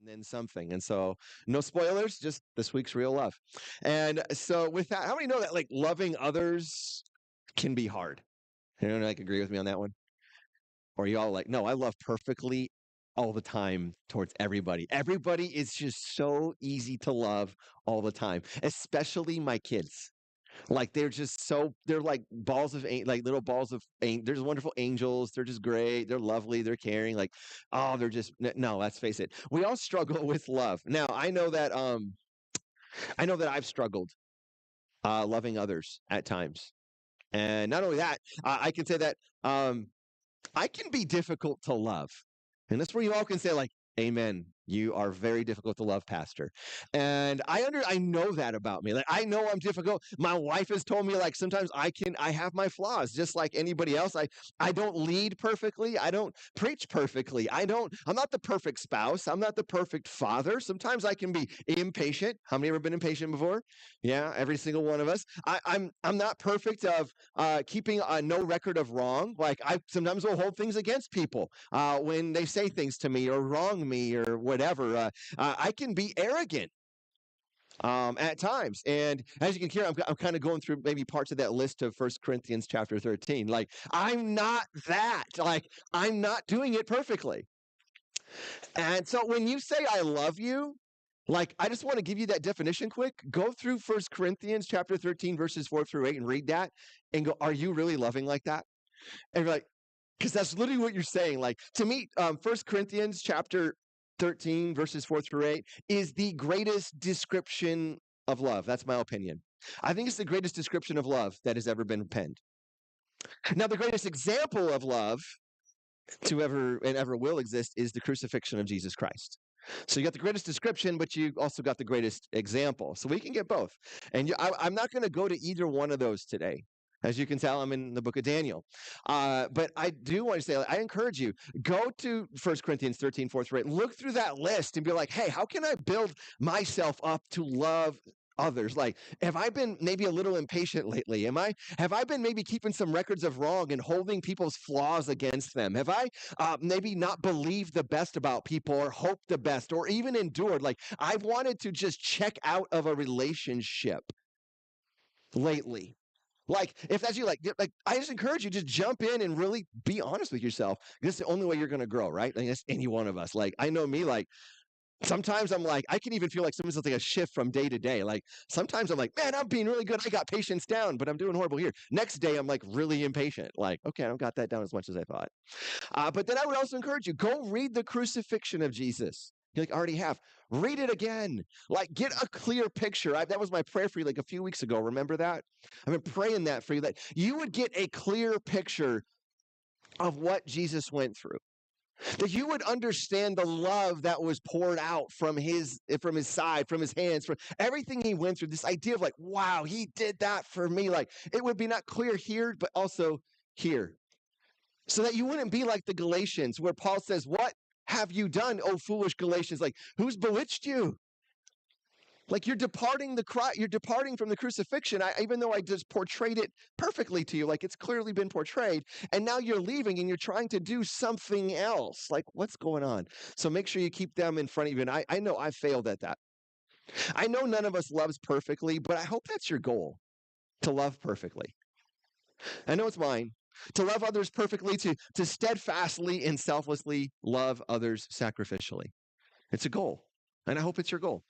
and then something. And so, no spoilers, just this week's real love. And so, with that, how many know that like loving others can be hard? Anyone like agree with me on that one? Or y'all like, no, I love perfectly all the time towards everybody. Everybody is just so easy to love all the time, especially my kids. Like they're just so they're like balls of like little balls of there's wonderful angels. They're just great. They're lovely. They're caring. Like oh, they're just no. Let's face it. We all struggle with love. Now I know that I've struggled loving others at times, and not only that, I can say that I can be difficult to love. And that's where you all can say, like, Amen. You are very difficult to love, Pastor. And I know that about me. Like I know I'm difficult. My wife has told me like sometimes I have my flaws just like anybody else. I don't lead perfectly. I don't preach perfectly. I'm not the perfect spouse. I'm not the perfect father. Sometimes I can be impatient. How many ever been impatient before? Yeah, every single one of us. I'm not perfect of keeping no record of wrong. Like I sometimes will hold things against people when they say things to me or wrong me or whatever. I can be arrogant at times. And as you can hear, I'm kind of going through maybe parts of that list of First Corinthians chapter 13. Like, I'm not that. Like, I'm not doing it perfectly. And so when you say I love you, like I just want to give you that definition quick. Go through First Corinthians chapter 13, verses 4 through 8 and read that and go, are you really loving like that? And you're like, because that's literally what you're saying. Like to me, First Corinthians chapter 13, verses 4 through 8 is the greatest description of love. That's my opinion. I think it's the greatest description of love that has ever been penned. Now, the greatest example of love to ever and ever will exist is the crucifixion of Jesus Christ. So you got the greatest description, but you also got the greatest example. So we can get both. And I'm not going to go to either one of those today. As you can tell, I'm in the book of Daniel. But I do want to say, I encourage you, go to First Corinthians 13, 4 through 8, look through that list and be like, hey, how can I build myself up to love others? Like, have I been maybe a little impatient lately? Have I been maybe keeping some records of wrong and holding people's flaws against them? Have I maybe not believed the best about people or hoped the best or even endured? Like, I've wanted to just check out of a relationship lately. Like, if that's you, like I just encourage you, just jump in and really be honest with yourself. This is the only way you're going to grow, right? Like, that's any one of us. Like, I know me, like, sometimes I'm like, I can even feel like sometimes it's like a shift from day to day. Like, sometimes I'm like, man, I'm being really good. I got patience down, but I'm doing horrible here. Next day, I'm like really impatient. Like, okay, I don't got that down as much as I thought. But then I would also encourage you, go read the crucifixion of Jesus. You like already have. Read it again. Like get a clear picture. That was my prayer for you like a few weeks ago. Remember that? I've been praying that for you, that you would get a clear picture of what Jesus went through. That you would understand the love that was poured out from his side, from his hands, from everything he went through. This idea of like, wow, he did that for me. Like it would be not clear here, but also here. So that you wouldn't be like the Galatians, where Paul says, what have you done, O foolish Galatians? Like, who's bewitched you? Like you're departing you're departing from the crucifixion. Even though I just portrayed it perfectly to you, like it's clearly been portrayed, and now you're leaving and you're trying to do something else. Like what's going on? So make sure you keep them in front of you. And I know I failed at that. I know none of us loves perfectly, but I hope that's your goal, to love perfectly. I know it's mine. To love others perfectly, to steadfastly and selflessly love others sacrificially. It's a goal. And I hope it's your goal.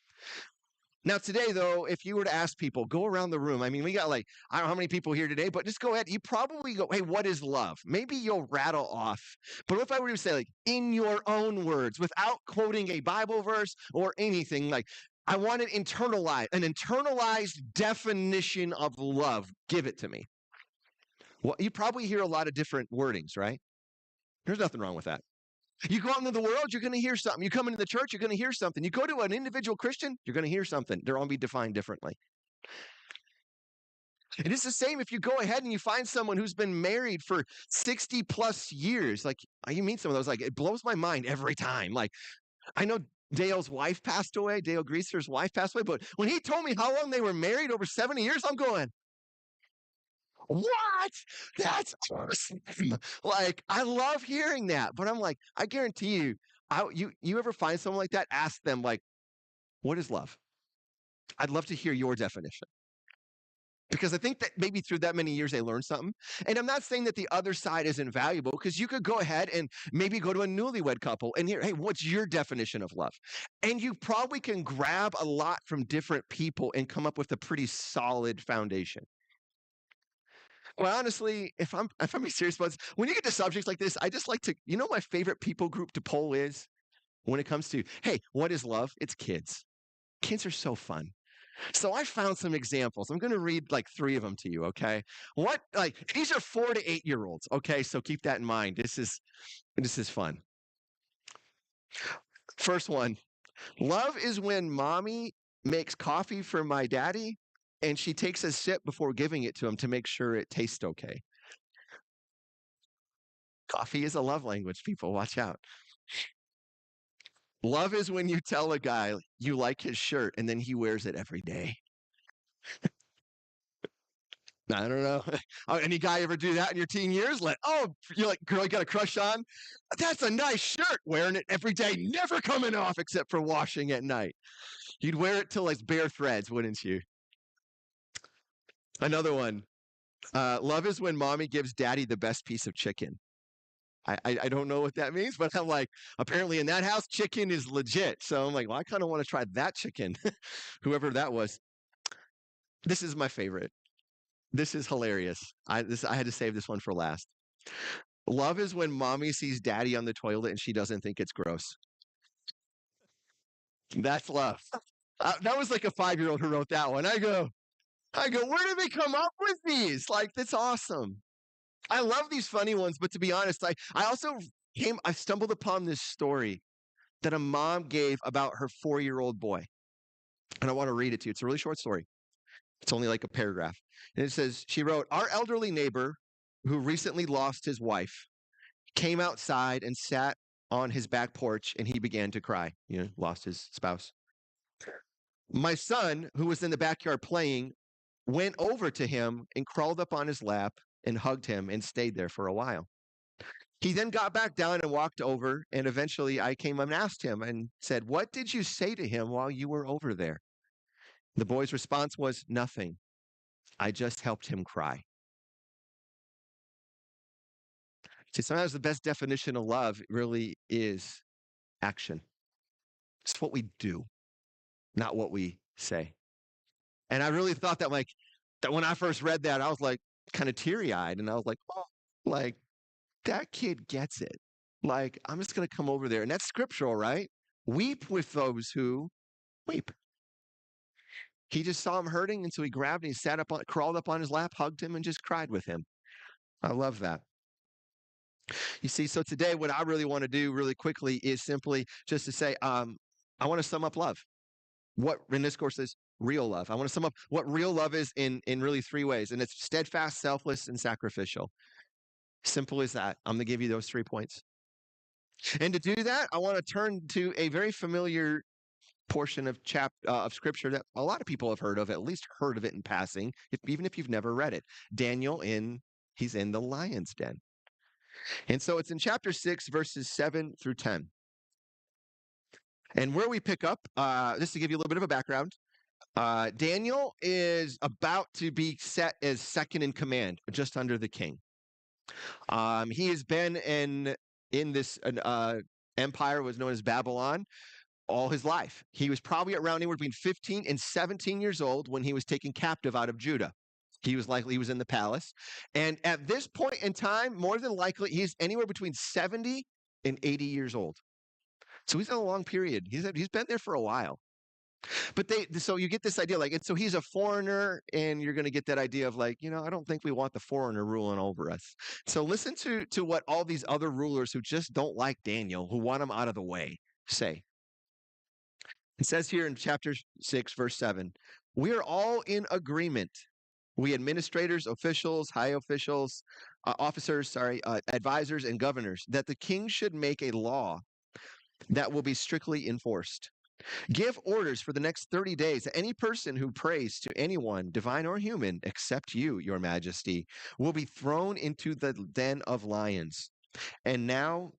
Now, today, though, if you were to ask people, go around the room. I mean, we got like, I don't know how many people here today, but just go ahead. You probably go, hey, what is love? Maybe you'll rattle off. But if I were to say, like, in your own words, without quoting a Bible verse or anything, like, I want an internalized definition of love. Give it to me. Well, you probably hear a lot of different wordings, right? There's nothing wrong with that. You go out into the world, you're going to hear something. You come into the church, you're going to hear something. You go to an individual Christian, you're going to hear something. They're all be defined differently. And it's the same if you go ahead and you find someone who's been married for 60 plus years. Like you meet some of those, like it blows my mind every time. Like I know Dale's wife passed away, Dale Greaser's wife passed away, but when he told me how long they were married, over 70 years, I'm going, what? That's awesome. Like, I love hearing that. But I'm like, I guarantee you, You ever find someone like that? Ask them like, what is love? I'd love to hear your definition. Because I think that maybe through that many years they learned something. And I'm not saying that the other side isn't valuable, because you could go ahead and maybe go to a newlywed couple and hear, hey, what's your definition of love? And you probably can grab a lot from different people and come up with a pretty solid foundation. Well, honestly, if I'm being serious about this, when you get to subjects like this, I just like to, my favorite people group to poll is when it comes to, hey, what is love? It's kids. Kids are so fun. So I found some examples. I'm going to read like 3 of them to you, okay? These are 4 to 8 year olds, okay? So keep that in mind. This is fun. First one. Love is when mommy makes coffee for my daddy and she takes a sip before giving it to him to make sure it tastes okay. Coffee is a love language, people. Watch out. Love is when you tell a guy you like his shirt and then he wears it every day. I don't know. Any guy ever do that in your teen years? You're like, girl, you got a crush on? That's a nice shirt. Wearing it every day, never coming off except for washing at night. You'd wear it till it's bare threads, wouldn't you? Another one. Love is when mommy gives daddy the best piece of chicken. I don't know what that means, but I'm like, apparently in that house, chicken is legit. So I'm like, well, I kind of want to try that chicken, whoever that was. This is my favorite. This is hilarious. I had to save this one for last. Love is when mommy sees daddy on the toilet and she doesn't think it's gross. That's love. That was like a 5-year-old who wrote that one. I go, where did they come up with these? Like, that's awesome. I love these funny ones, but to be honest, I stumbled upon this story that a mom gave about her 4-year-old boy. And I want to read it to you. It's a really short story. It's only like a paragraph. And it says, she wrote, our elderly neighbor who recently lost his wife came outside and sat on his back porch and he began to cry. Lost his spouse. My son, who was in the backyard playing, went over to him and crawled up on his lap and hugged him and stayed there for a while. He then got back down and walked over, and eventually I came and asked him and said, what did you say to him while you were over there? The boy's response was, nothing. I just helped him cry. See, sometimes the best definition of love really is action. It's what we do, not what we say. And I really thought that when I first read that, I was like kind of teary-eyed, and I was like, oh, like that kid gets it. Like, I'm just going to come over there. And that's scriptural, right? Weep with those who weep. He just saw him hurting, and so he grabbed and he crawled up on his lap, hugged him, and just cried with him. I love that. You see, so today what I really want to do really quickly is simply just to say, I want to sum up love. What in this course is real love. I want to sum up what real love is in really 3 ways, and it's steadfast, selfless, and sacrificial. Simple as that. I'm going to give you those 3 points. And to do that, I want to turn to a very familiar portion of scripture that a lot of people have heard of, at least heard of it in passing, even if you've never read it. Daniel he's in the lion's den. And so it's in chapter 6, verses 7 through 10. And where we pick up, just to give you a little bit of a background, Daniel is about to be set as second in command, just under the king. He has been in this empire was known as Babylon all his life. He was probably around anywhere between 15 and 17 years old when he was taken captive out of Judah. He was in the palace. And at this point in time, more than likely, he's anywhere between 70 and 80 years old. So he's in a long period. He's been there for a while. But so you get this idea, and so he's a foreigner, and you're going to get that idea of I don't think we want the foreigner ruling over us. So listen to what all these other rulers who just don't like Daniel, who want him out of the way, say. It says here in chapter 6, verse 7, we are all in agreement. We administrators, officials, high officials, officers, advisors, and governors, that the king should make a law that will be strictly enforced. Give orders for the next 30 days that any person who prays to anyone, divine or human, except you, your majesty, will be thrown into the den of lions. And now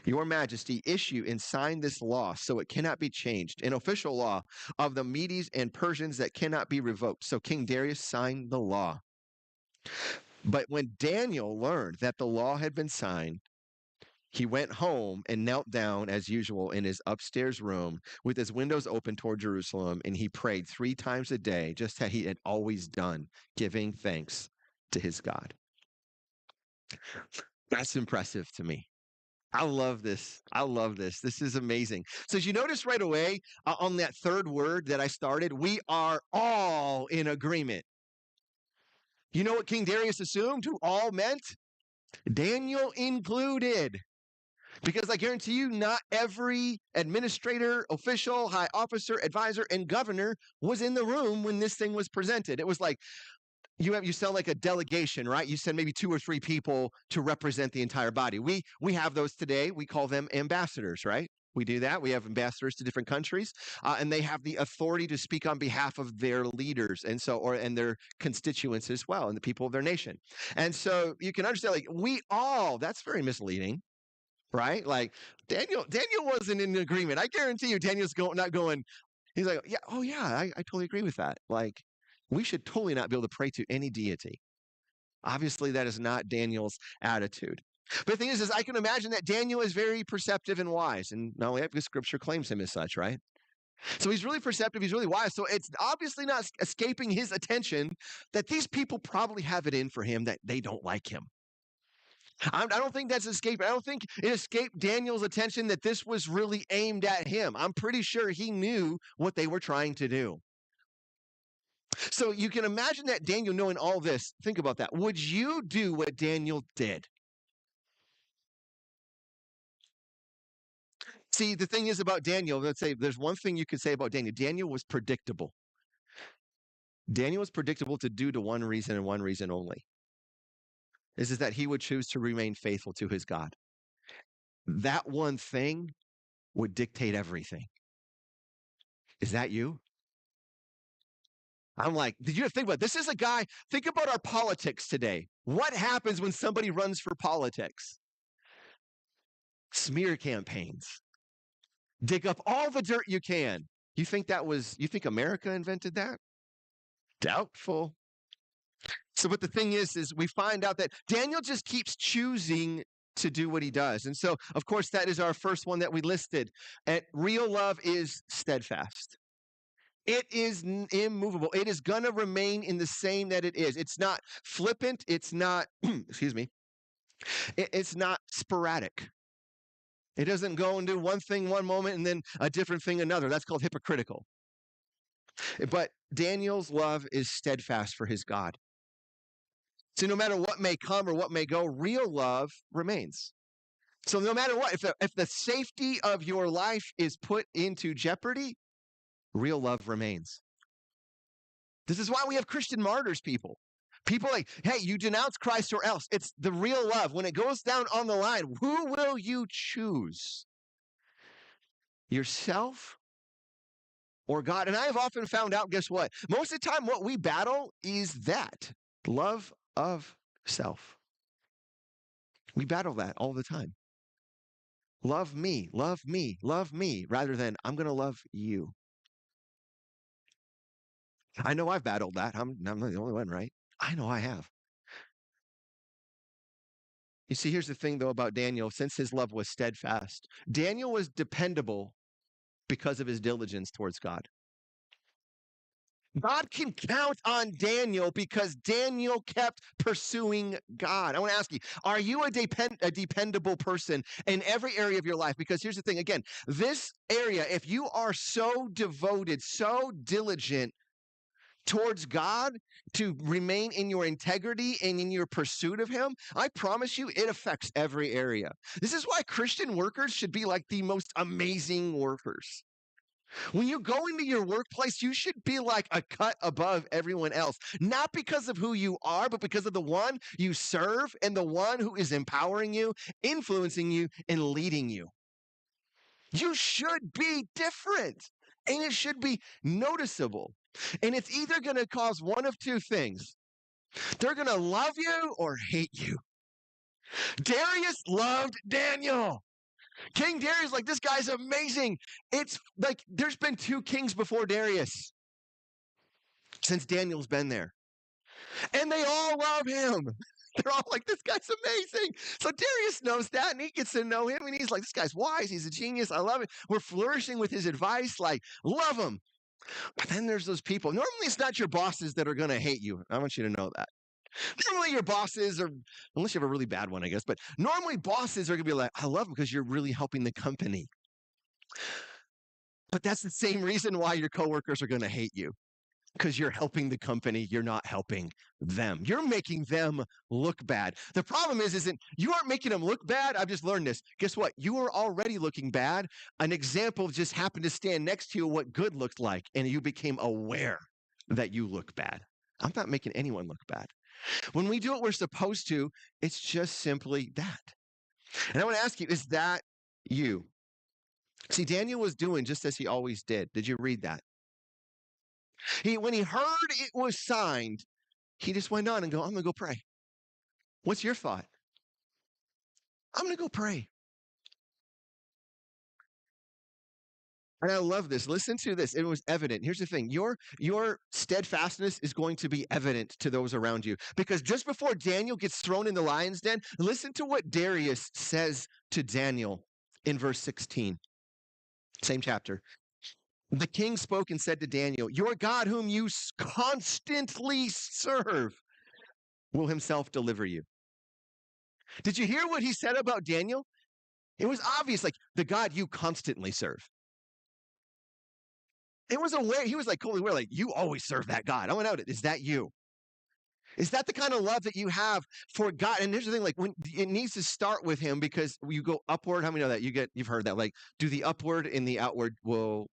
Your Majesty, issue and sign this law so it cannot be changed, an official law of the Medes and Persians that cannot be revoked. So King Darius signed the law. But when Daniel learned that the law had been signed, he went home and knelt down as usual in his upstairs room with his windows open toward Jerusalem, and he prayed 3 times a day, just as he had always done, giving thanks to his God. That's impressive to me. I love this. I love this. This is amazing. So, as you notice right away on that third word that I started, we are all in agreement. You know what King Darius assumed who all meant? Daniel included. Because I guarantee you, not every administrator, official, high officer, advisor, and governor was in the room when this thing was presented. It was like you sound like a delegation, right? You send maybe 2 or 3 people to represent the entire body. We have those today. We call them ambassadors, right? We do that. We have ambassadors to different countries, and they have the authority to speak on behalf of their leaders and their constituents as well, and the people of their nation. And so you can understand, like, that's very misleading. Right? Like Daniel wasn't in agreement. I guarantee you Daniel's not going, he's like, yeah, oh yeah, I totally agree with that. Like, we should totally not be able to pray to any deity. Obviously, that is not Daniel's attitude. But the thing is I can imagine that Daniel is very perceptive and wise. And not only that, because scripture claims him as such, right? So he's really perceptive, he's really wise. So it's obviously not escaping his attention that these people probably have it in for him that they don't like him. I don't think that's escaped. I don't think it escaped Daniel's attention that this was really aimed at him. I'm pretty sure he knew what they were trying to do. So you can imagine that Daniel knowing all this. Think about that. Would you do what Daniel did? See, the thing is about Daniel, let's say there's one thing you could say about Daniel. Daniel was predictable. Daniel was predictable to do to one reason and one reason only. This is that he would choose to remain faithful to his God. That one thing would dictate everything. Is that you? I'm like, did you think about this? Is a guy, think about our politics today. What happens when somebody runs for politics? Smear campaigns. Dig up all the dirt you can. You think America invented that? Doubtful. So, but the thing is we find out that Daniel just keeps choosing to do what he does. And so, of course, that is our first one that we listed. And real love is steadfast. It is immovable. It is going to remain in the same that it is. It's not flippant. It's not, excuse me, it's not sporadic. It doesn't go and do one thing one moment and then a different thing another. That's called hypocritical. But Daniel's love is steadfast for his God. So no matter what may come or what may go, real love remains. So no matter what, if the safety of your life is put into jeopardy, real love remains. This is why we have Christian martyrs, people. People like, hey, you denounce Christ or else. It's the real love. When it goes down on the line, who will you choose? Yourself or God? And I have often found out, guess what? Most of the time, what we battle is that love of self. We battle that all the time. Love me, love me, love me, rather than I'm going to love you. I know I've battled that. I'm not the only one, right? I know I have. You see, here's the thing, though, about Daniel. Since his love was steadfast, Daniel was dependable because of his diligence towards God. God can count on Daniel because Daniel kept pursuing God. I want to ask you, are you a dependable person in every area of your life? Because here's the thing, again, this area, if you are so devoted, so diligent towards God to remain in your integrity and in your pursuit of him, I promise you it affects every area. This is why Christian workers should be like the most amazing workers. When you go into your workplace, you should be like a cut above everyone else, not because of who you are, but because of the one you serve and the one who is empowering you, influencing you, and leading you. You should be different, and it should be noticeable. And it's either going to cause one of two things. They're going to love you or hate you. Darius loved Daniel. King Darius, like, this guy's amazing. It's like there's been 2 kings before Darius since Daniel's been there. And they all love him. They're all like, this guy's amazing. So Darius knows that, and he gets to know him, and he's like, this guy's wise. He's a genius. I love it. We're flourishing with his advice. Like, love him. But then there's those people. Normally, it's not your bosses that are going to hate you. I want you to know that. Normally, your bosses are, unless you have a really bad one, I guess, but normally bosses are going to be like, I love him because you're really helping the company. But that's the same reason why your coworkers are going to hate you. Because you're helping the company, you're not helping them. You're making them look bad. The problem isn't you aren't making them look bad. I've just learned this. Guess what? You are already looking bad. An example just happened to stand next to you what good looked like, and you became aware that you look bad. I'm not making anyone look bad. When we do what we're supposed to, it's just simply that. And I want to ask you, is that you? See, Daniel was doing just as he always did. Did you read that? When he heard it was signed, he just went on and go, I'm going to go pray. What's your thought? I'm going to go pray. And I love this. Listen to this. It was evident. Here's the thing. Your steadfastness is going to be evident to those around you. Because just before Daniel gets thrown in the lion's den, listen to what Darius says to Daniel in verse 16. Same chapter. The king spoke and said to Daniel, your God whom you constantly serve will himself deliver you. Did you hear what he said about Daniel? It was obvious, like the God you constantly serve. It was aware. He was like, cool, we're like, you always serve that God. I went out. Is that you? Is that the kind of love that you have for God? And here's the thing, like when it needs to start with him because you go upward. How many know that? You've heard that, like do the upward and the outward will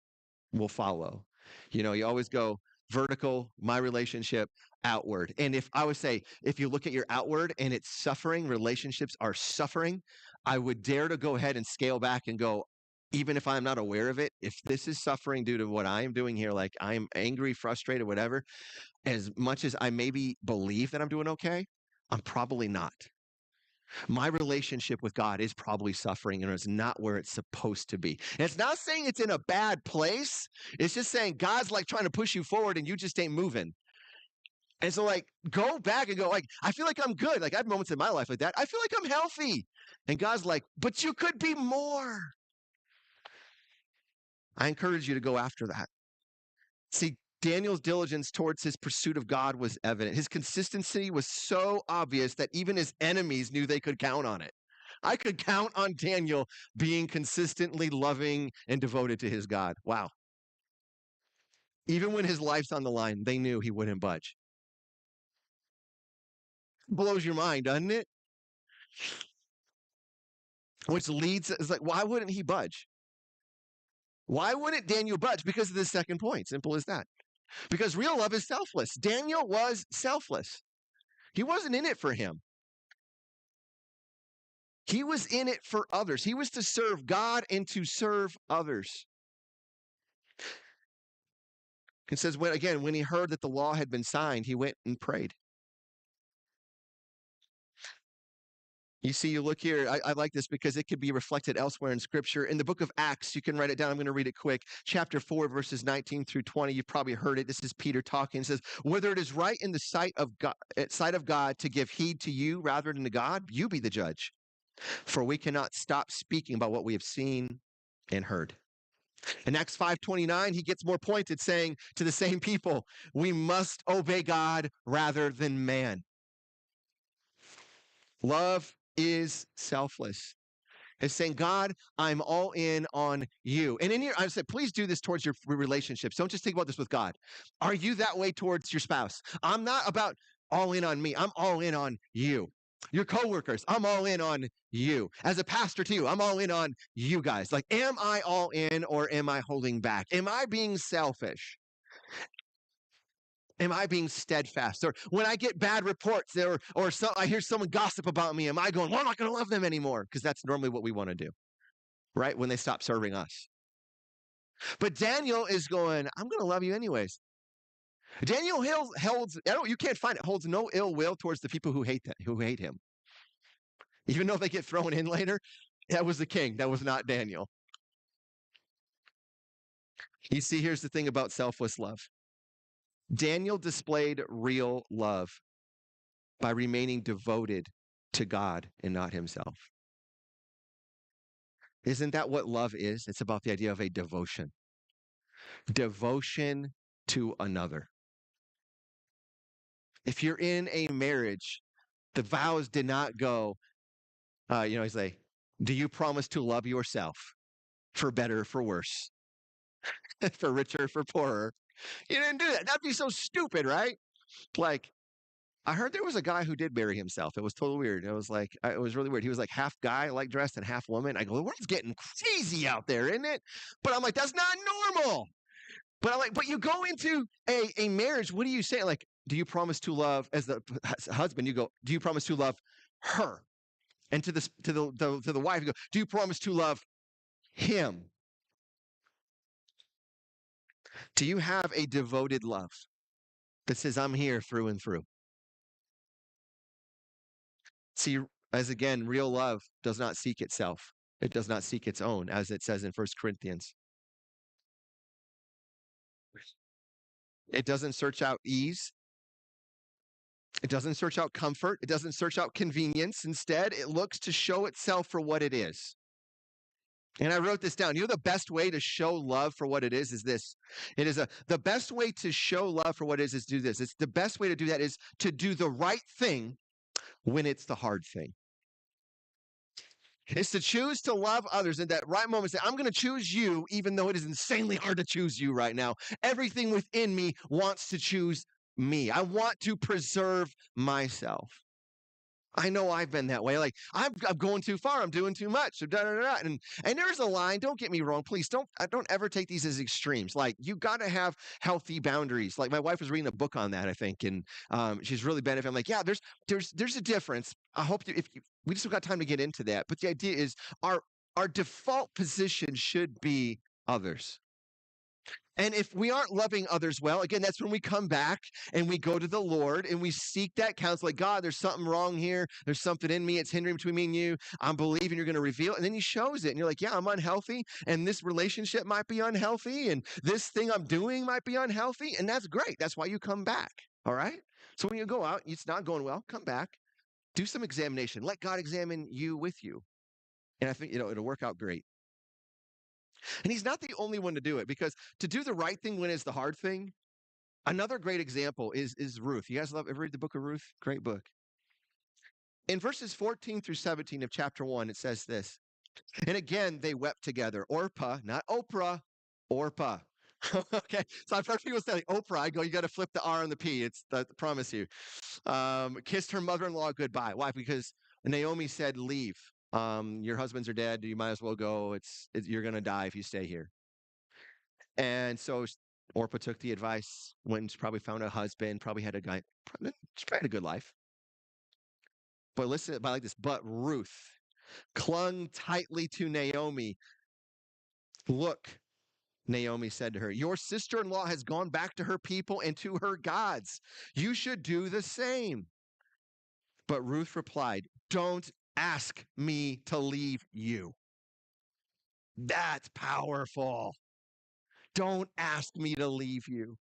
follow. You know, you always go vertical, my relationship, outward. And if I would say, if you look at your outward and it's suffering, relationships are suffering, I would dare to go ahead and scale back and go, even if I'm not aware of it, if this is suffering due to what I am doing here, like I'm angry, frustrated, whatever, as much as I maybe believe that I'm doing okay, I'm probably not. My relationship with God is probably suffering and it's not where it's supposed to be. And it's not saying it's in a bad place. It's just saying God's like trying to push you forward and you just ain't moving. And so like go back and go like, I feel like I'm good. Like I have moments in my life like that. I feel like I'm healthy. And God's like, but you could be more. I encourage you to go after that. See, Daniel's diligence towards his pursuit of God was evident. His consistency was so obvious that even his enemies knew they could count on it. I could count on Daniel being consistently loving and devoted to his God. Wow. Even when his life's on the line, they knew he wouldn't budge. Blows your mind, doesn't it? Which leads, it's like, why wouldn't he budge? Why wouldn't Daniel budge? Because of the second point. Simple as that. Because real love is selfless. Daniel was selfless. He wasn't in it for him. He was in it for others. He was to serve God and to serve others. It says, when he heard that the law had been signed, he went and prayed. You see, you look here, I like this because it could be reflected elsewhere in Scripture. In the book of Acts, you can write it down. I'm going to read it quick. Chapter 4, verses 19 through 20. You've probably heard it. This is Peter talking. It says, whether it is right in the sight of God to give heed to you rather than to God, you be the judge. For we cannot stop speaking about what we have seen and heard. In Acts 5:29, he gets more pointed, saying to the same people, we must obey God rather than man. Love is selfless. It's saying, God, I'm all in on you. And in your, I said, please do this towards your relationships. Don't just think about this with God. Are you that way towards your spouse? I'm not about all in on me. I'm all in on you. Your coworkers, I'm all in on you. As a pastor too, I'm all in on you guys. Like, am I all in or am I holding back? Am I being selfish? Am I being steadfast? Or when I get bad reports or I hear someone gossip about me, am I going, well, I'm not going to love them anymore? Because that's normally what we want to do, right? When they stop serving us. But Daniel is going, I'm going to love you anyways. Daniel holds, you can't find it, holds no ill will towards the people who hate him. Even though they get thrown in later, That was the king. That was not Daniel. You see, here's the thing about selfless love. Daniel displayed real love by remaining devoted to God and not himself. Isn't that what love is? It's about the idea of a devotion. Devotion to another. If you're in a marriage, the vows did not go, he's like, do you promise to love yourself for better, for worse, for richer, for poorer? You didn't do that. That'd be so stupid, right? Like, I heard there was a guy who did marry himself. It was totally weird. It was like, it was really weird. He was like half guy, like dressed, and half woman. I go, the world's getting crazy out there, isn't it? But I'm like, that's not normal. But I'm like, but you go into a marriage, what do you say? Like, do you promise to love, as the husband, you go, do you promise to love her? And to the wife, you go, do you promise to love him? Do you have a devoted love that says, I'm here through and through? See, as again, real love does not seek itself. It does not seek its own, as it says in 1 Corinthians. It doesn't search out ease. It doesn't search out comfort. It doesn't search out convenience. Instead, it looks to show itself for what it is. And I wrote this down. You know, the best way to show love for what it is this. The best way to show love for what it is do this. It's the best way to do that is to do the right thing when it's the hard thing. It's to choose to love others in that right moment. Say, I'm going to choose you, even though it is insanely hard to choose you right now. Everything within me wants to choose me. I want to preserve myself. I know I've been that way. Like, I'm going too far. I'm doing too much. And there's a line. Don't get me wrong. Please don't ever take these as extremes. Like, you got to have healthy boundaries. Like, my wife was reading a book on that, I think, and she's really benefited. I'm like, yeah, there's a difference. I hope we just got time to get into that. But the idea is our default position should be others. And if we aren't loving others well, again, that's when we come back and we go to the Lord and we seek that counsel. Like, God, there's something wrong here. There's something in me. It's hindering between me and you. I'm believing you're going to reveal it. And then he shows it. And you're like, yeah, I'm unhealthy. And this relationship might be unhealthy. And this thing I'm doing might be unhealthy. And that's great. That's why you come back. All right. So when you go out, it's not going well, come back, do some examination. Let God examine you with you. And I think, it'll work out great. And he's not the only one to do it, because to do the right thing when it's the hard thing, another great example is Ruth. You guys ever read the book of Ruth? Great book. In verses 14 through 17 of chapter 1, it says this. And again, they wept together. Orpah, not Oprah, Orpah. Okay, so I've heard people say like, Oprah. I go, you got to flip the R on the P. I promise you. Kissed her mother-in-law goodbye. Why? Because Naomi said, leave. Your husbands are dead. You might as well go. You're going to die if you stay here. And so Orpah took the advice, went and probably found a husband, probably had a guy, she probably had a good life. But listen, like this, but Ruth clung tightly to Naomi. Look, Naomi said to her, your sister-in-law has gone back to her people and to her gods. You should do the same. But Ruth replied, don't ask me to leave you. That's powerful. Don't ask me to leave you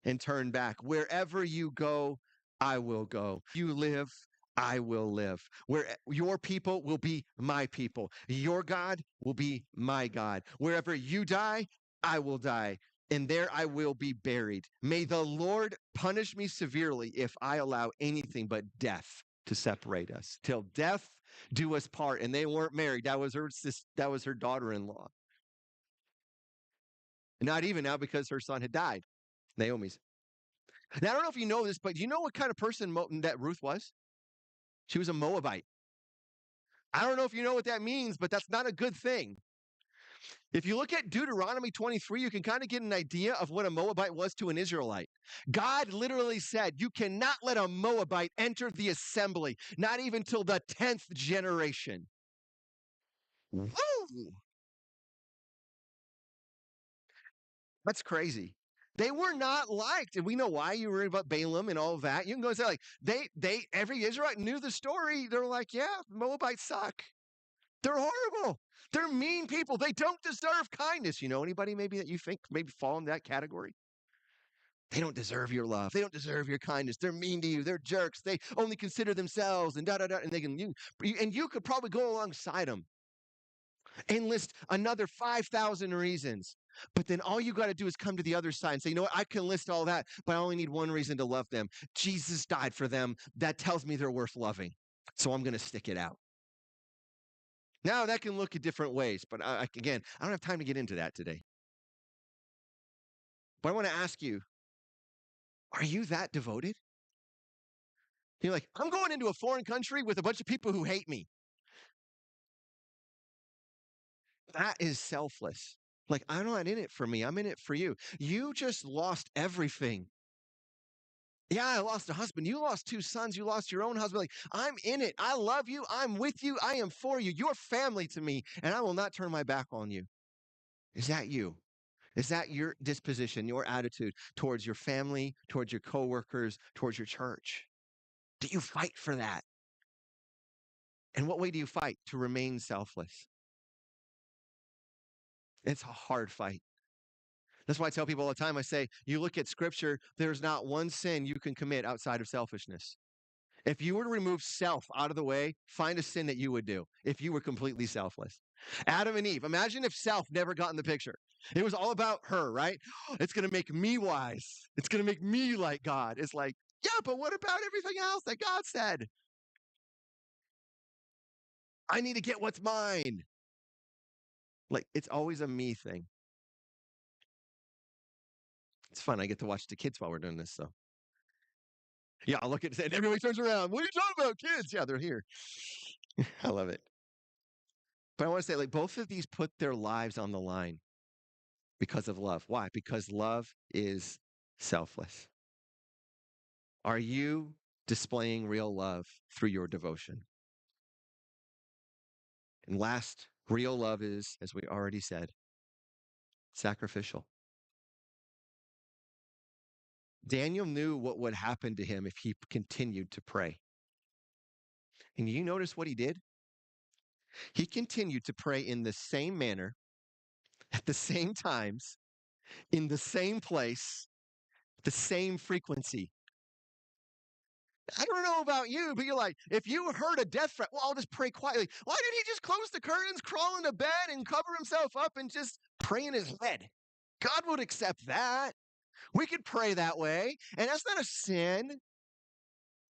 and turn back. Wherever you go, I will go. You live, I will live. Where your people will be my people. Your God will be my God. Wherever you die, I will die. And there I will be buried. May the Lord punish me severely if I allow anything but death to separate us. Till death do us part. And they weren't married. That was her daughter-in-law. Not even now, because her son had died. Naomi's. Now, I don't know if you know this, but do you know what kind of person that Ruth was? She was a Moabite. I don't know if you know what that means, but that's not a good thing. If you look at Deuteronomy 23, you can kind of get an idea of what a Moabite was to an Israelite. God literally said, you cannot let a Moabite enter the assembly, not even till the 10th generation. Woo! That's crazy. They were not liked. And we know why. You read about Balaam and all of that. You can go and say, like, every Israelite knew the story. They're like, yeah, Moabites suck. They're horrible. They're mean people. They don't deserve kindness. You know anybody maybe that you think maybe fall in that category? They don't deserve your love. They don't deserve your kindness. They're mean to you. They're jerks. They only consider themselves and da da da. And they can and you could probably go alongside them and list another 5,000 reasons. But then all you got to do is come to the other side and say, you know what? I can list all that, but I only need one reason to love them. Jesus died for them. That tells me they're worth loving. So I'm going to stick it out. Now that can look at different ways, but again, I don't have time to get into that today. But I want to ask you, are you that devoted? You're like, I'm going into a foreign country with a bunch of people who hate me. That is selfless. Like, I'm not in it for me. I'm in it for you. You just lost everything. Yeah, I lost a husband. You lost two sons. You lost your own husband. Like, I'm in it. I love you. I'm with you. I am for you. You're family to me, and I will not turn my back on you. Is that you? Is that your disposition, your attitude towards your family, towards your coworkers, towards your church? Do you fight for that? And what way do you fight to remain selfless? It's a hard fight. That's why I tell people all the time, I say, you look at scripture, there's not one sin you can commit outside of selfishness. If you were to remove self out of the way, find a sin that you would do if you were completely selfless. Adam and Eve, imagine if self never got in the picture. It was all about her, right? It's going to make me wise. It's going to make me like God. It's like, yeah, but what about everything else that God said? I need to get what's mine. Like, it's always a me thing. It's fun. I get to watch the kids while we're doing this. So, yeah, I'll look at it and everybody turns around. What are you talking about, kids? Yeah, they're here. I love it. But I want to say, like, both of these put their lives on the line because of love. Why? Because love is selfless. Are you displaying real love through your devotion? And last, real love is, as we already said, sacrificial. Daniel knew what would happen to him if he continued to pray. And you notice what he did? He continued to pray in the same manner, at the same times, in the same place, the same frequency. I don't know about you, but you're like, if you heard a death threat, well, I'll just pray quietly. Why didn't he just close the curtains, crawl into bed, and cover himself up and just pray in his head? God would accept that. We could pray that way, and that's not a sin.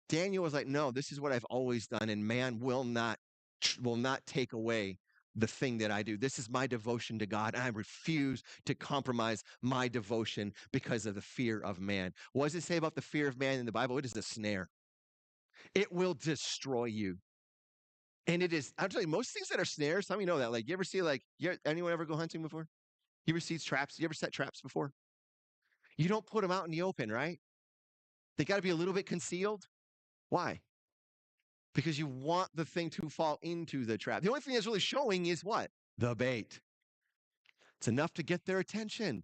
Daniel was like, no, this is what I've always done, and man will not take away the thing that I do. This is my devotion to God. And I refuse to compromise my devotion because of the fear of man. What does it say about the fear of man in the Bible? It is a snare. It will destroy you. And it is, I'm telling you, most things that are snares, some of you know that. Like, you ever see, like, anyone ever go hunting before? You ever see traps? You ever set traps before? You don't put them out in the open, right? They got to be a little bit concealed. Why? Because you want the thing to fall into the trap. The only thing that's really showing is what? The bait. It's enough to get their attention.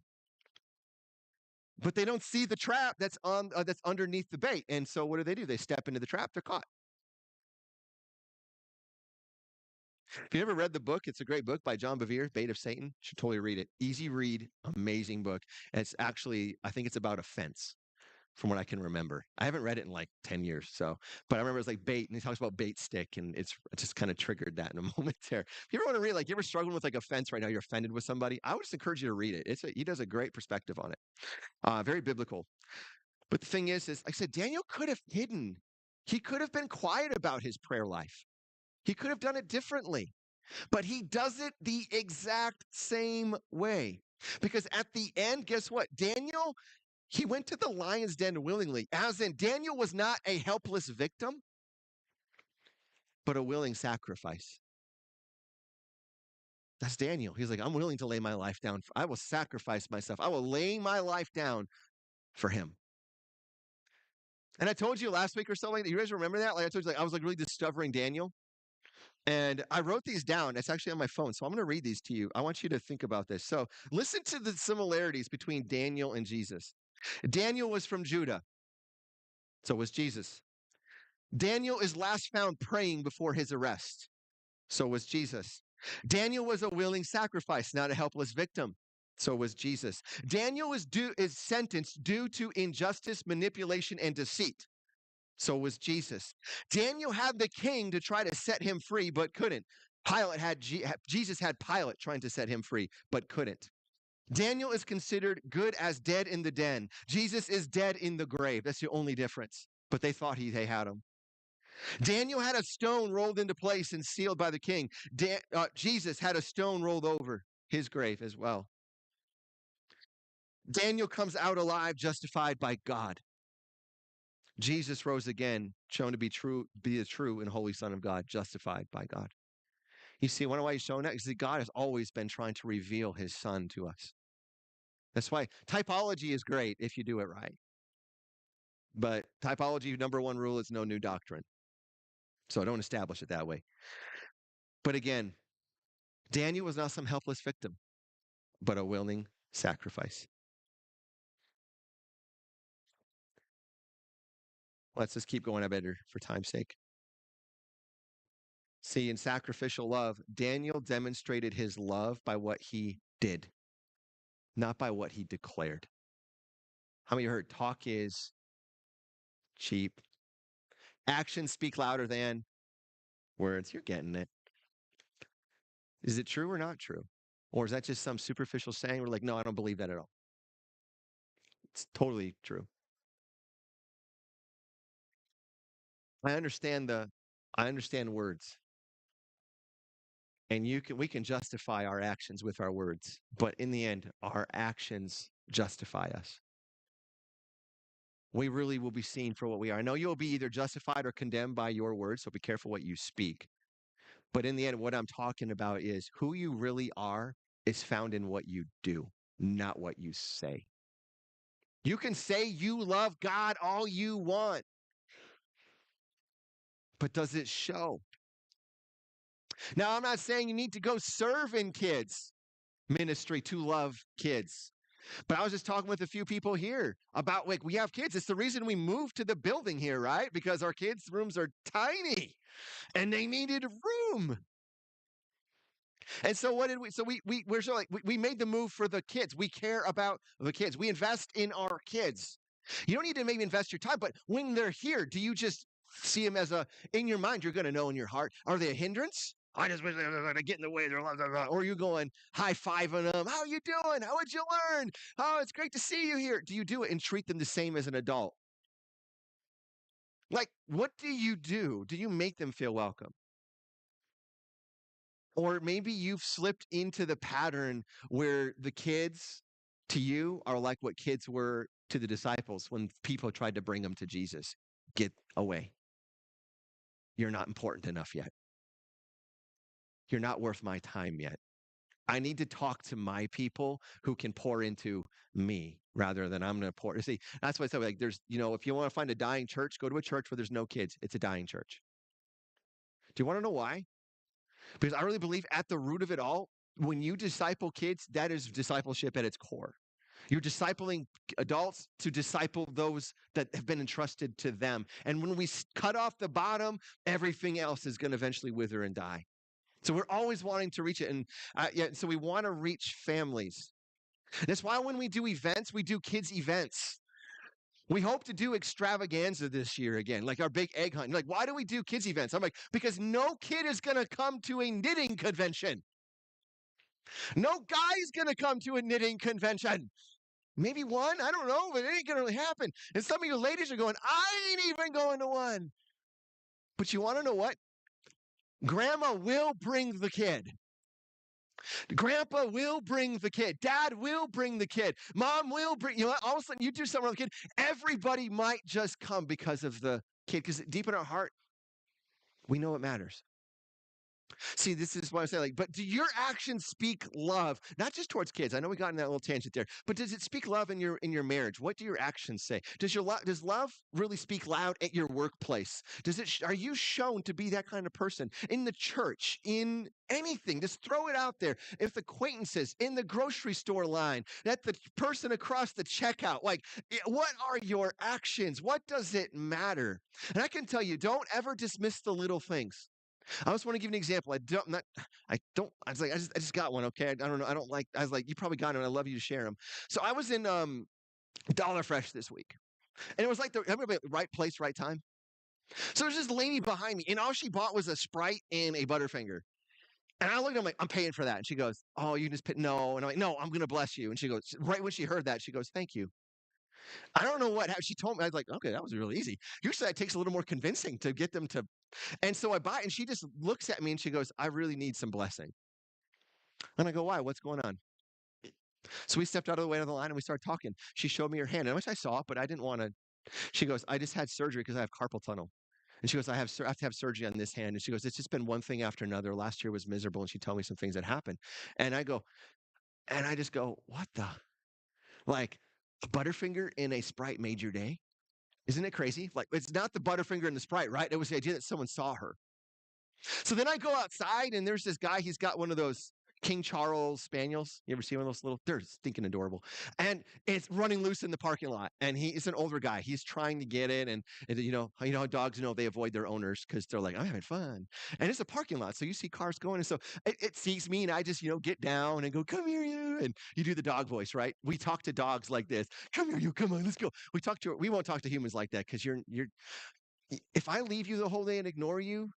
But they don't see the trap that's that's underneath the bait. And so what do? They step into the trap. They're caught. If you ever read the book, it's a great book by John Bevere, Bait of Satan. You should totally read it. Easy read, amazing book. And it's actually, I think it's about offense from what I can remember. I haven't read it in like 10 years. So, but I remember it's like bait and he talks about bait stick and it just kind of triggered that in a moment there. If you ever want to read, like you ever struggling with like offense right now, you're offended with somebody, I would just encourage you to read it. He does a great perspective on it. Very biblical. But the thing is like I said, Daniel could have hidden. He could have been quiet about his prayer life. He could have done it differently, but he does it the exact same way. Because at the end, guess what? Daniel, he went to the lion's den willingly, as in Daniel was not a helpless victim, but a willing sacrifice. That's Daniel. He's like, I'm willing to lay my life down. I will sacrifice myself. I will lay my life down for him. And I told you last week or so, like, you guys remember that? Like I told you, like, I was like really discovering Daniel. And I wrote these down. It's actually on my phone. So I'm going to read these to you. I want you to think about this. So listen to the similarities between Daniel and Jesus. Daniel was from Judah. So was Jesus. Daniel is last found praying before his arrest. So was Jesus. Daniel was a willing sacrifice, not a helpless victim. So was Jesus. Daniel is sentenced due to injustice, manipulation, and deceit. So was Jesus. Daniel had the king to try to set him free, but couldn't. Jesus had Pilate trying to set him free, but couldn't. Daniel is considered good as dead in the den. Jesus is dead in the grave. That's the only difference. But they thought they had him. Daniel had a stone rolled into place and sealed by the king. Jesus had a stone rolled over his grave as well. Daniel comes out alive, justified by God. Jesus rose again, shown to be the true and holy Son of God, justified by God. You see, why he's shown that? Because God has always been trying to reveal his Son to us. That's why typology is great if you do it right. But typology, number one rule is no new doctrine. So don't establish it that way. But again, Daniel was not some helpless victim, but a willing sacrifice. Let's just keep going. I better for time's sake. See, in sacrificial love, Daniel demonstrated his love by what he did, not by what he declared. How many of you heard talk is cheap? Actions speak louder than words. You're getting it. Is it true or not true? Or is that just some superficial saying? We're like, no, I don't believe that at all. It's totally true. I understand words. And we can justify our actions with our words, but in the end, our actions justify us. We really will be seen for what we are. I know you'll be either justified or condemned by your words, so be careful what you speak. But in the end, what I'm talking about is who you really are is found in what you do, not what you say. You can say you love God all you want, but does it show? Now, I'm not saying you need to go serve in kids' ministry to love kids. But I was just talking with a few people here about like we have kids. It's the reason we moved to the building here, right? Because our kids' rooms are tiny and they needed room. And so what did we so we're so like we made the move for the kids. We care about the kids. We invest in our kids. You don't need to maybe invest your time, but when they're here, do you just see them as in your mind, you're going to know in your heart, are they a hindrance? I just wish they were get in the way. Or are you going high-fiving them? How you doing? How would you learn? Oh, it's great to see you here. Do you do it and treat them the same as an adult? Like, what do you do? Do you make them feel welcome? Or maybe you've slipped into the pattern where the kids to you are like what kids were to the disciples when people tried to bring them to Jesus. Get away. You're not important enough yet. You're not worth my time yet. I need to talk to my people who can pour into me rather than I'm going to pour. See, that's why I said, like, there's, if you want to find a dying church, go to a church where there's no kids. It's a dying church. Do you want to know why? Because I really believe at the root of it all, when you disciple kids, that is discipleship at its core. You're discipling adults to disciple those that have been entrusted to them. And when we cut off the bottom, everything else is going to eventually wither and die. So we're always wanting to reach it. And so we want to reach families. That's why when we do events, we do kids' events. We hope to do extravaganza this year again, like our big egg hunt. You're like, why do we do kids' events? I'm like, because no kid is going to come to a knitting convention. No guy is going to come to a knitting convention. Maybe one, I don't know, but it ain't going to really happen. And some of you ladies are going, I ain't even going to one. But you want to know what? Grandma will bring the kid. Grandpa will bring the kid. Dad will bring the kid. Mom will bring, all of a sudden you do something with the kid. Everybody might just come because of the kid. Because deep in our heart, we know it matters. See, this is what I say, like, but do your actions speak love? Not just towards kids. I know we got in that little tangent there, but does it speak love in your marriage? What do your actions say? Does love really speak loud at your workplace? Are you shown to be that kind of person in the church, in anything? Just throw it out there. If acquaintances in the grocery store line, that the person across the checkout, like, what are your actions? What does it matter? And I can tell you, don't ever dismiss the little things. I just want to give you an example. I was like, I just got one. Okay. I don't know. I don't like, I was like, you probably got it. I love you to share them. So I was in, Dollar Fresh this week and it was like the right place, right time. So there's this lady behind me and all she bought was a Sprite and a Butterfinger. And I looked at her, I'm like, I'm paying for that. And she goes, oh, you just pay. No. And I'm like, no, I'm going to bless you. And she goes, right when she heard that, she goes, thank you. I don't know what, how she told me. I was like, okay, that was really easy. Usually it takes a little more convincing to get them to. And so I buy it and she just looks at me and she goes, I really need some blessing. And I go, why? What's going on? So we stepped out of the way of the line and we started talking. She showed me her hand. And I wish I saw it, but I didn't want to. She goes, I just had surgery because I have carpal tunnel. And she goes, I have to have surgery on this hand. And she goes, it's just been one thing after another. Last year was miserable. And she told me some things that happened. And I go, and I just go, what the? Like, a Butterfinger in a Sprite made your day? Isn't it crazy? Like, it's not the Butterfinger and the Sprite, right? It was the idea that someone saw her. So then I go outside and there's this guy, he's got one of those King Charles Spaniels. You ever see one of those little? They're stinking adorable. And it's running loose in the parking lot. And he's an older guy. He's trying to get it. And you know how dogs they avoid their owners because they're like, I'm having fun. And it's a parking lot. So you see cars going. And so it sees me and I just, get down and go, come here, you. And you do the dog voice, right? We talk to dogs like this. Come here, you. Come on, let's go. We won't talk to humans like that because if I leave you the whole day and ignore you,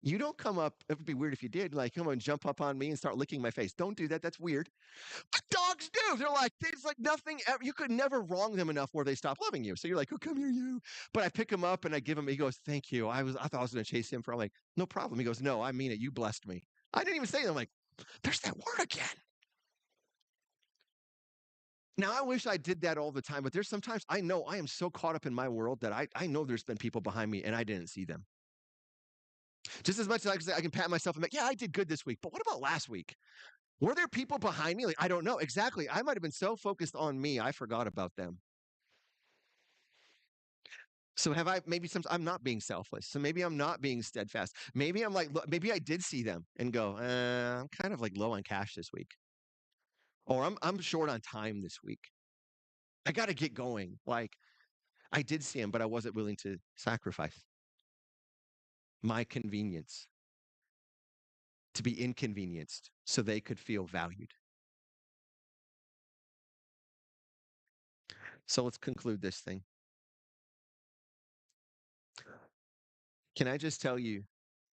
you don't come up. It would be weird if you did. Like, come on, jump up on me and start licking my face. Don't do that. That's weird. But dogs do. They're like, it's like nothing. You could never wrong them enough where they stop loving you. So you're like, oh, come here, you. But I pick him up and I give him. He goes, thank you. I thought I was going to chase him for. I'm like, no problem. He goes, no, I mean it. You blessed me. I didn't even say that. I'm like, there's that word again. Now, I wish I did that all the time, but there's sometimes I know I am so caught up in my world that I know there's been people behind me and I didn't see them. Just as much as I can pat myself and be like, yeah, I did good this week. But what about last week? Were there people behind me? Like, I don't know. Exactly. I might have been so focused on me, I forgot about them. So have I maybe some I'm not being selfless. So maybe I'm not being steadfast. Maybe I'm like maybe I did see them and go, I'm kind of like low on cash this week. Or I'm short on time this week. I got to get going. Like I did see him, but I wasn't willing to sacrifice my convenience to be inconvenienced so they could feel valued. So let's conclude this thing. Can I just tell you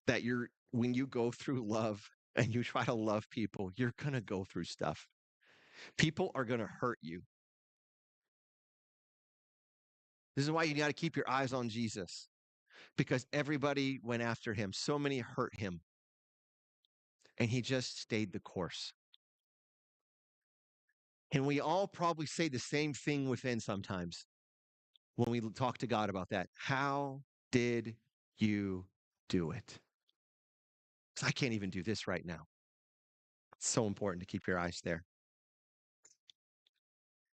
that when you go through love and you try to love people, you're going to go through stuff. People are going to hurt you. This is why you got to keep your eyes on Jesus because everybody went after him. So many hurt him. And he just stayed the course. And we all probably say the same thing within sometimes when we talk to God about that. How did you do it? Because I can't even do this right now. It's so important to keep your eyes there.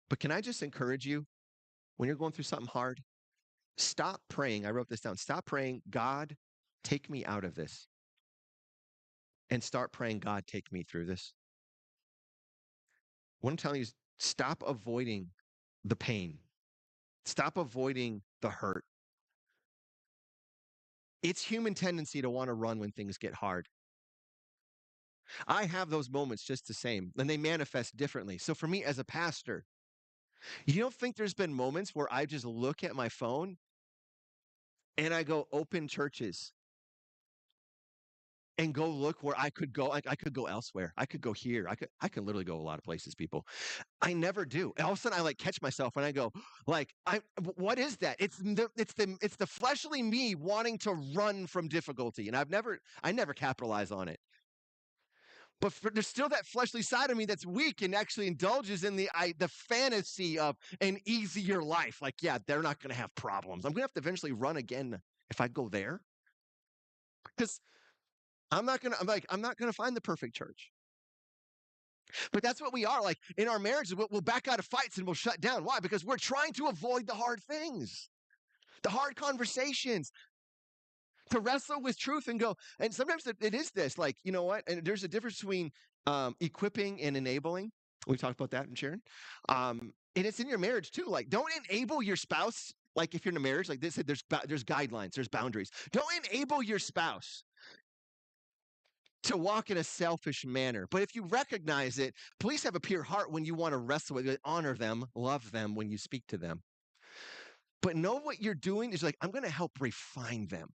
But can I just encourage you when you're going through something hard? Stop praying. I wrote this down. Stop praying, God, take me out of this. And start praying, God, take me through this. What I'm telling you is stop avoiding the pain. Stop avoiding the hurt. It's human tendency to want to run when things get hard. I have those moments just the same, and they manifest differently. So for me as a pastor, you don't think there's been moments where I just look at my phone and I go open churches and go look where I could go. I could go elsewhere. I could go here. I could literally go a lot of places, people. I never do. And all of a sudden I like catch myself and I go, like, what is that? It's the fleshly me wanting to run from difficulty. And I never capitalize on it. But there's still that fleshly side of me that's weak and actually indulges in the fantasy of an easier life. Like, yeah, they're not going to have problems. I'm going to have to eventually run again if I go there. Because I'm not going to find the perfect church. But that's what we are. Like in our marriages, we'll back out of fights and we'll shut down. Why? Because we're trying to avoid the hard things, the hard conversations, to wrestle with truth and go. And sometimes it is this, like, you know what? And there's a difference between equipping and enabling. We talked about that in Sharon. And it's in your marriage too. Like, don't enable your spouse. Like if you're in a marriage, like this, there's guidelines, there's boundaries. Don't enable your spouse to walk in a selfish manner. But if you recognize it, please have a pure heart when you want to wrestle with it, honor them, love them when you speak to them. But know what you're doing is like, I'm going to help refine them.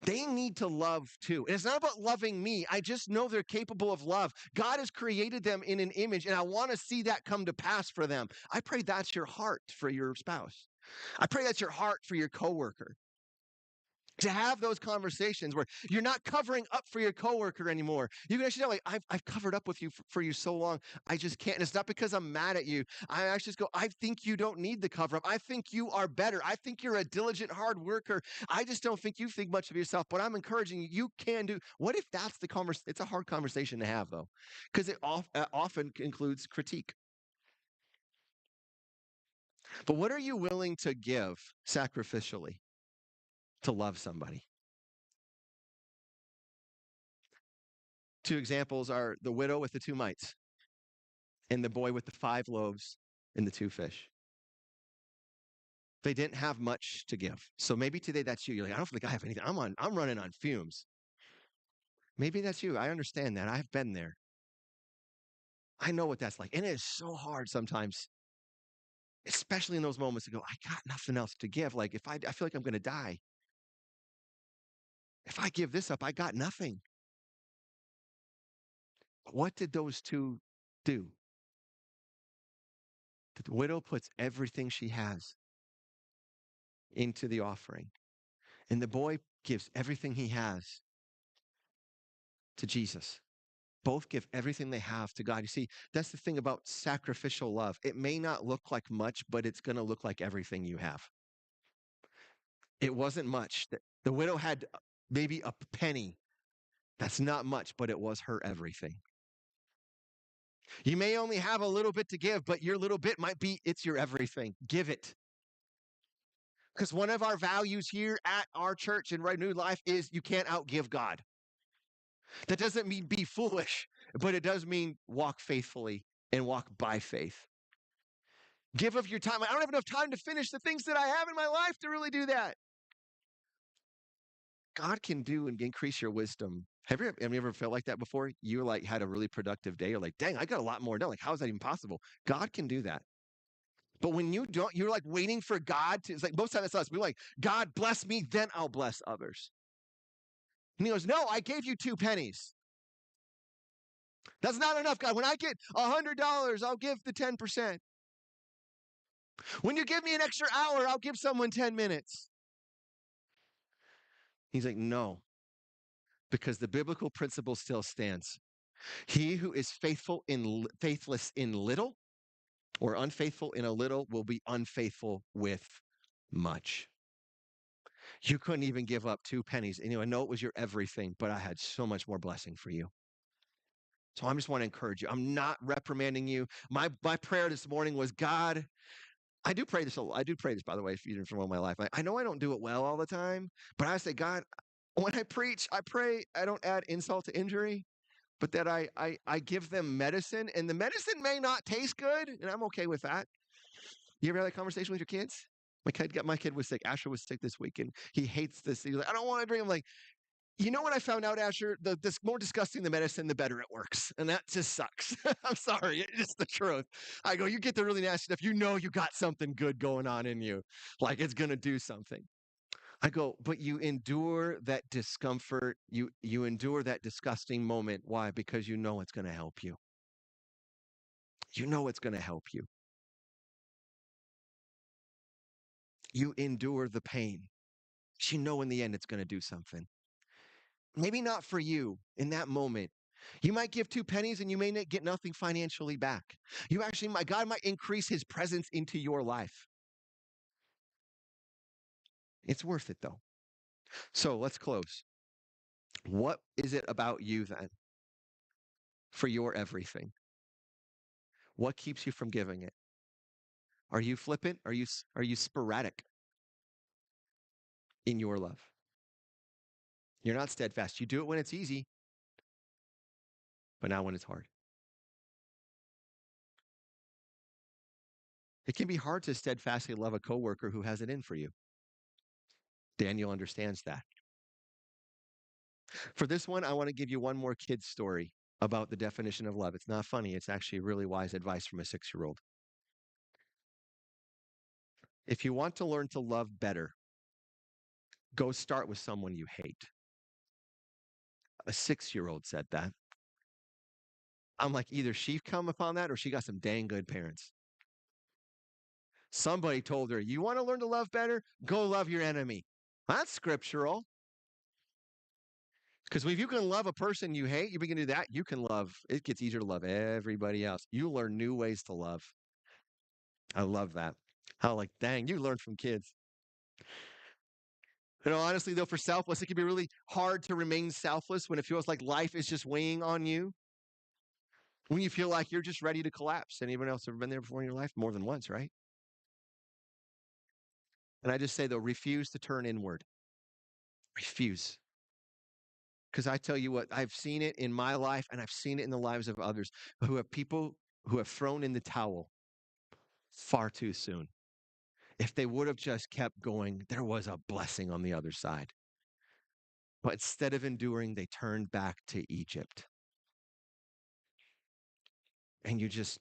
They need to love too. And it's not about loving me. I just know they're capable of love. God has created them in an image, and I want to see that come to pass for them. I pray that's your heart for your spouse. I pray that's your heart for your coworker. To have those conversations where you're not covering up for your coworker anymore. You can actually know, like, I've covered up with you for you so long. I just can't. And it's not because I'm mad at you. I actually just go, I think you don't need the cover up. I think you are better. I think you're a diligent, hard worker. I just don't think you think much of yourself, but I'm encouraging you. You can do. What if that's the conversation? It's a hard conversation to have, though, because it often includes critique. But what are you willing to give sacrificially to love somebody? Two examples are the widow with the two mites and the boy with the 5 loaves and the 2 fish. They didn't have much to give. So maybe today that's you. You're like, I don't think I have anything. I'm running on fumes. Maybe that's you. I understand that. I've been there. I know what that's like. And it is so hard sometimes, especially in those moments to go, I got nothing else to give. Like if I feel like I'm going to die. If I give this up, I got nothing. What did those two do? The widow puts everything she has into the offering. And the boy gives everything he has to Jesus. Both give everything they have to God. You see, that's the thing about sacrificial love. It may not look like much, but it's going to look like everything you have. It wasn't much. The widow had maybe a penny. That's not much, but it was her everything. You may only have a little bit to give, but your little bit might be it's your everything. Give it. Because one of our values here at our church in Right New Life is you can't outgive God. That doesn't mean be foolish, but it does mean walk faithfully and walk by faith. Give of your time. I don't have enough time to finish the things that I have in my life to really do that. God can do and increase your wisdom. Have you ever felt like that before? You like had a really productive day. You're like, dang, I got a lot more done. Like, how is that even possible? God can do that. But when you don't, you're like waiting for God to, it's like most times it's us. We're like, God bless me, then I'll bless others. And he goes, no, I gave you 2 pennies. That's not enough, God. When I get $100, I'll give the 10%. When you give me an extra hour, I'll give someone 10 minutes. He's like, no, because the biblical principle still stands. He who is faithless in little or unfaithful in a little will be unfaithful with much. You couldn't even give up 2 pennies. And I know it was your everything, but I had so much more blessing for you. So I just want to encourage you. I'm not reprimanding you. My prayer this morning was, God, I do pray this. I do pray this, by the way, if you didn't from all my life. I know I don't do it well all the time, but I say, God, when I preach, I pray I don't add insult to injury, but that I give them medicine, and the medicine may not taste good, and I'm okay with that. You ever have that conversation with your kids? My kid was sick. Asher was sick this week, and he hates this. He's like, I don't want to drink. I'm like, you know what I found out, Asher? The more disgusting the medicine, the better it works. And that just sucks. I'm sorry. It's just the truth. I go, you get the really nasty stuff. You know you got something good going on in you. Like it's going to do something. I go, but you endure that discomfort. You endure that disgusting moment. Why? Because you know it's going to help you. You know it's going to help you. You endure the pain. You know in the end it's going to do something. Maybe not for you in that moment. You might give 2 pennies and you may not get nothing financially back. You actually, God might increase his presence into your life. It's worth it though. So let's close. What is it about you then for your everything? What keeps you from giving it? Are you flippant? Are you sporadic in your love? You're not steadfast. You do it when it's easy, but not when it's hard. It can be hard to steadfastly love a coworker who has it in for you. Daniel understands that. For this one, I want to give you one more kid's story about the definition of love. It's not funny. It's actually really wise advice from a 6-year-old. If you want to learn to love better, go start with someone you hate. A 6-year-old said that. I'm like, either she come upon that or she got some dang good parents. Somebody told her, you want to learn to love better? Go love your enemy. That's scriptural. Because if you can love a person you hate, you begin to do that, you can love, it gets easier to love everybody else. You learn new ways to love. I love that. How, like, dang, you learn from kids. Honestly, though, for selfless, it can be really hard to remain selfless when it feels like life is just weighing on you. When you feel like you're just ready to collapse. Anyone else ever been there before in your life? More than once, right? And I just say, though, refuse to turn inward. Refuse. Because I tell you what, I've seen it in my life and I've seen it in the lives of others who have people who have thrown in the towel far too soon. If they would have just kept going, there was a blessing on the other side. But instead of enduring, they turned back to Egypt. And it's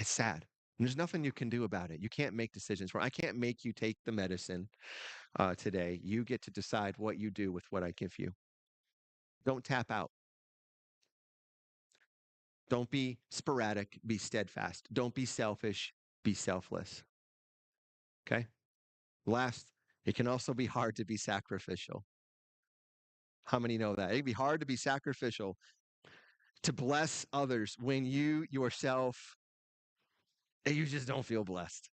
sad. And there's nothing you can do about it. You can't make decisions. I can't make you take the medicine today. You get to decide what you do with what I give you. Don't tap out. Don't be sporadic. Be steadfast. Don't be selfish. Be selfless. Okay. Last, it can also be hard to be sacrificial. How many know that? It can be hard to be sacrificial, to bless others when you yourself, you just don't feel blessed.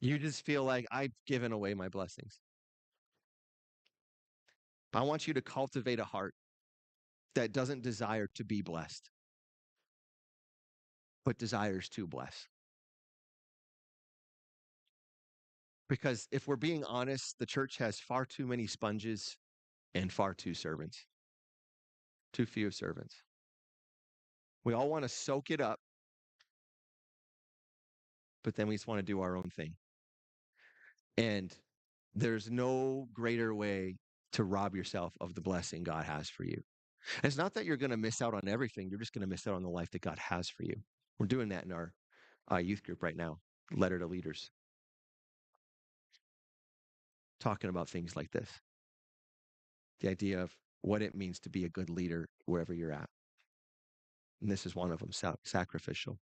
You just feel like I've given away my blessings. I want you to cultivate a heart that doesn't desire to be blessed, but desires to bless. Because if we're being honest, the church has far too many sponges and far too servants. Too few servants. We all want to soak it up, but then we just want to do our own thing. And there's no greater way to rob yourself of the blessing God has for you. And it's not that you're going to miss out on everything. You're just going to miss out on the life that God has for you. We're doing that in our youth group right now, Letter to Leaders, talking about things like this. The idea of what it means to be a good leader wherever you're at. And this is one of them, sacrificial.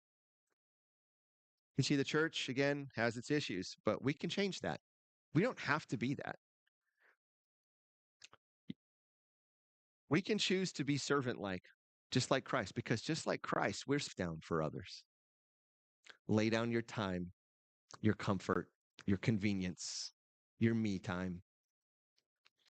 You see, the church, again, has its issues, but we can change that. We don't have to be that. We can choose to be servant-like, just like Christ, because just like Christ, we're down for others. Lay down your time, your comfort, your convenience, your me time